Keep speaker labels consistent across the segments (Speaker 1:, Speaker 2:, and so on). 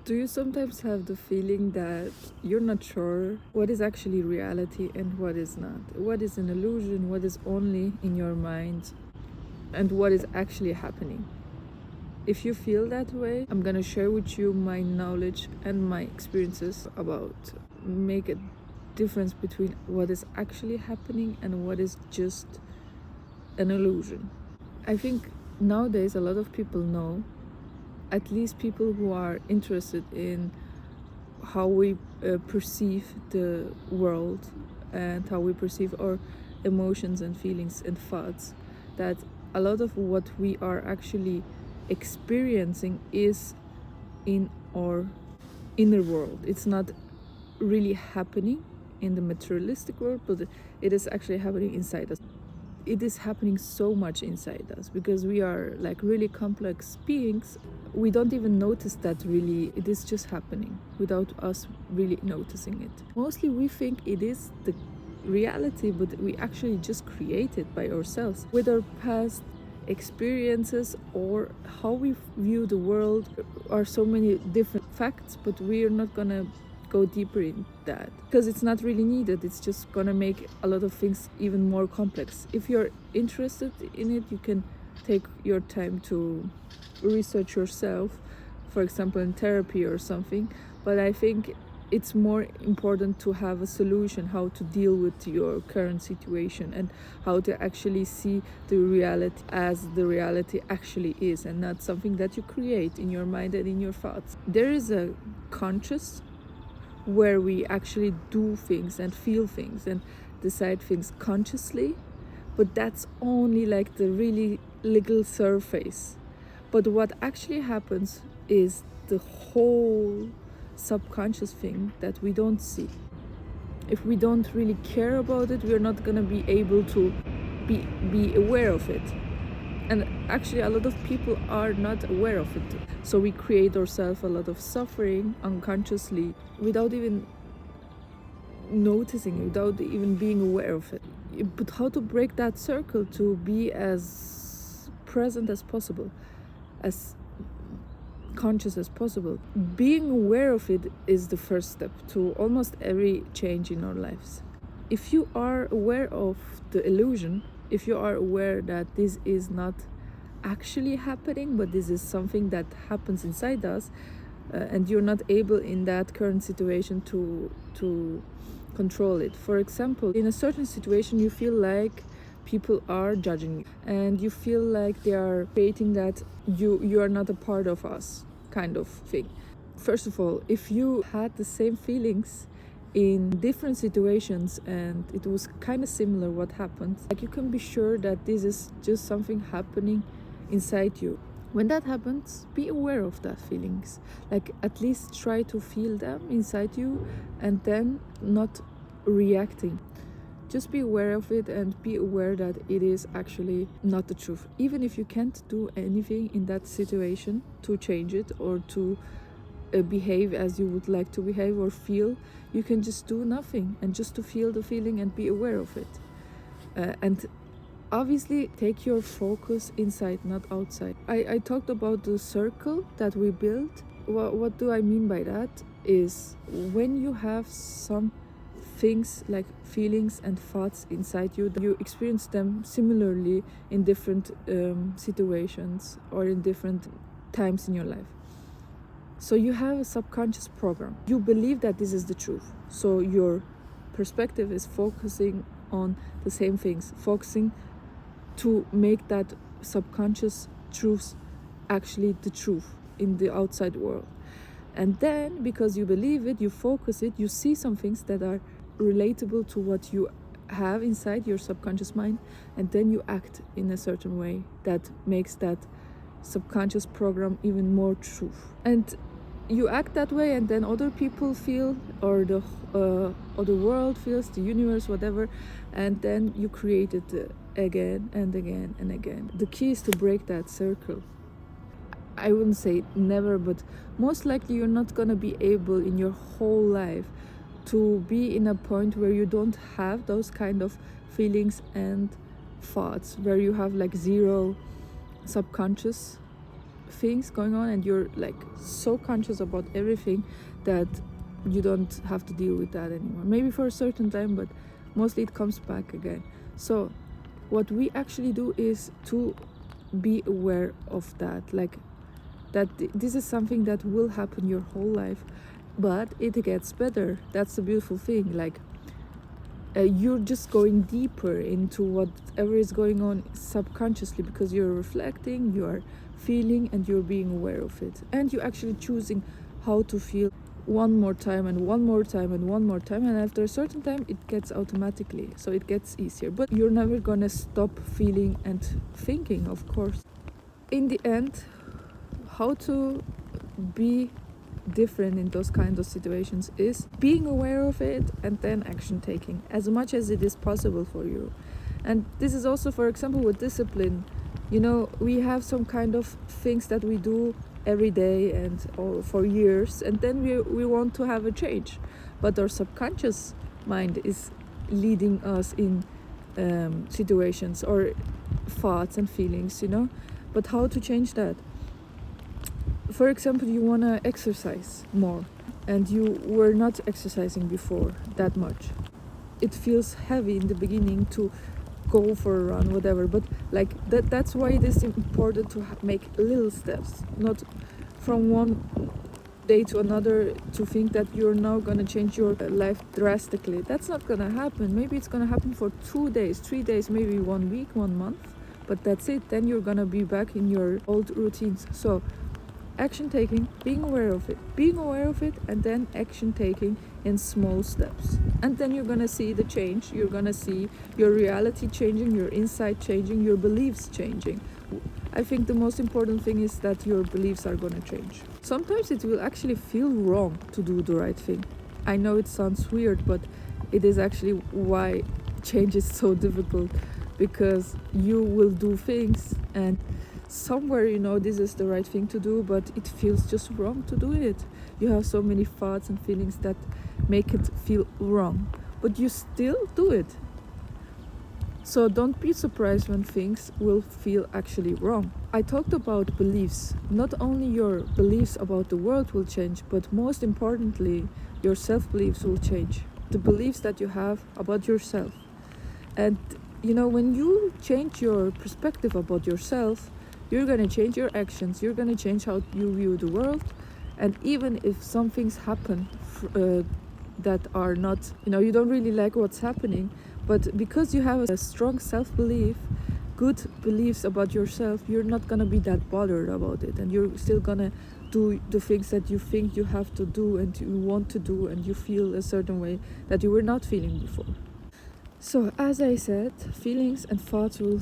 Speaker 1: Do you sometimes have the feeling that you're not sure what is actually reality and what is not? What is an illusion, what is only in your mind, and what is actually happening? If you feel that way, I'm gonna share with you my knowledge and my experiences about make a difference between what is actually happening and what is just an illusion. I think nowadays a lot of people know, at least people who are interested in how we perceive the world and how we perceive our emotions and feelings and thoughts, that a lot of what we are actually experiencing is in our inner world. It's not really happening in the materialistic world, but it is actually happening inside us. It is happening so much inside us because we are like really complex beings. We don't even notice that really it is just happening without us really noticing it. Mostly we think it is the reality, but we actually just create it by ourselves with our past experiences or how we view the world. Are so many different facts, but we are not gonna go deeper in that because it's not really needed. It's just gonna make a lot of things even more complex. If you're interested in it, you can take your time to research yourself, for example in therapy or something, but I think it's more important to have a solution how to deal with your current situation and how to actually see the reality as the reality actually is, and not something that you create in your mind and in your thoughts. There is a conscious where we actually do things and feel things and decide things consciously, but that's only like the really little surface. But what actually happens is the whole subconscious thing that we don't see. If we don't really care about it, we're not gonna be able to be aware of it. And actually a lot of people are not aware of it, so we create ourselves a lot of suffering unconsciously without even noticing it, without even being aware of it. But how to break that circle to be as present as possible, as conscious as possible? Being aware of it is the first step to almost every change in our lives. If you are aware of the illusion, if you are aware that this is not actually happening, but this is something that happens inside us, and you're not able in that current situation to control it. For example, in a certain situation you feel like people are judging you and you feel like they are creating that you are not a part of us kind of thing. First of all, if you had the same feelings in different situations and it was kind of similar what happened, like, you can be sure that this is just something happening inside you. When that happens, be aware of that feelings, like at least try to feel them inside you and then not reacting. Just be aware of it and be aware that it is actually not the truth. Even if you can't do anything in that situation to change it or to behave as you would like to behave or feel, you can just do nothing and just to feel the feeling and be aware of it. And obviously take your focus inside, not outside. I talked about the circle that we built. What do I mean by that is when you have some things like feelings and thoughts inside you, you experience them similarly in different situations or in different times in your life. So you have a subconscious program. You believe that this is the truth. So your perspective is focusing on the same things, focusing to make that subconscious truth actually the truth in the outside world. And then because you believe it, you focus it, you see some things that are relatable to what you have inside your subconscious mind, and then you act in a certain way that makes that subconscious program even more truth. And you act that way, and then other people feel, or the world feels, the universe, whatever, and then you create it again and again and again. The key is to break that circle. I wouldn't say never, but most likely you're not gonna be able in your whole life to be in a point where you don't have those kind of feelings and thoughts, where you have like zero subconscious things going on and you're like so conscious about everything that you don't have to deal with that anymore. Maybe for a certain time, but mostly it comes back again. So what we actually do is to be aware of that, like that this is something that will happen your whole life, but it gets better. That's the beautiful thing. Like you're just going deeper into whatever is going on subconsciously, because you're reflecting, you are feeling, and you're being aware of it, and you're actually choosing how to feel one more time and one more time and one more time, and after a certain time it gets automatically, so it gets easier. But you're never gonna stop feeling and thinking, of course. In the end, how to be different in those kinds of situations is being aware of it and then action taking as much as it is possible for you. And this is also, for example, with discipline. You know, we have some kind of things that we do every day and or for years, and then we want to have a change, but our subconscious mind is leading us in situations or thoughts and feelings, you know. But how to change that? For example, you want to exercise more and you were not exercising before that much. It feels heavy in the beginning to go for a run, whatever, but like that's why it is important to make little steps, not from one day to another to think that you're now going to change your life drastically. That's not going to happen. Maybe it's going to happen for 2 days, 3 days, maybe 1 week, 1 month, but that's it. Then you're going to be back in your old routines. So action taking, being aware of it, and then action taking in small steps, and then you're gonna see the change. You're gonna see your reality changing, your insight changing, your beliefs changing. I think the most important thing is that your beliefs are gonna change. Sometimes it will actually feel wrong to do the right thing. I know it sounds weird, but it is actually why change is so difficult, because you will do things and somewhere you know this is the right thing to do, but it feels just wrong to do it. You have so many thoughts and feelings that make it feel wrong, but you still do it. So don't be surprised when things will feel actually wrong. I talked about beliefs. Not only your beliefs about the world will change, but most importantly, your self-beliefs will change. The beliefs that you have about yourself. And you know, when you change your perspective about yourself, you're going to change your actions, you're going to change how you view the world. And even if some things happen that are not, you know, you don't really like what's happening, but because you have a strong self-belief, good beliefs about yourself, you're not going to be that bothered about it, and you're still going to do the things that you think you have to do and you want to do, and you feel a certain way that you were not feeling before. So as I said, feelings and thoughts will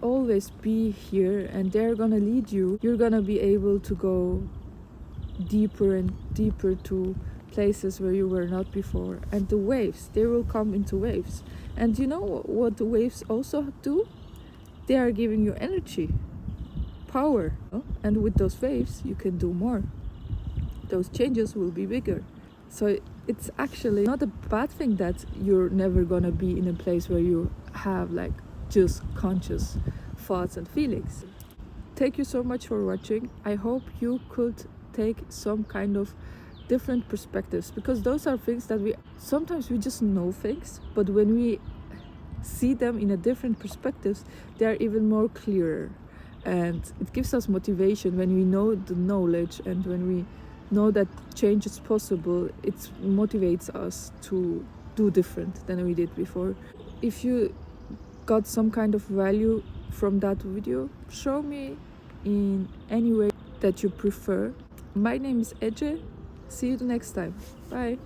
Speaker 1: always be here, and they're gonna lead you. You're gonna be able to go deeper and deeper to places where you were not before. And the waves, they will come into waves. And you know what the waves also do? They are giving you energy, power. And with those waves, you can do more. Those changes will be bigger. So it's actually not a bad thing that you're never gonna be in a place where you have like just conscious thoughts and feelings. Thank you so much for watching. I hope you could take some kind of different perspectives, because those are things that we sometimes just know things, but when we see them in a different perspectives, they are even more clearer, and it gives us motivation when we know the knowledge, and when we know that change is possible. It motivates us to do different than we did before. If you got some kind of value from that video, show me in any way that you prefer. My name is Ece. See you the next time. Bye.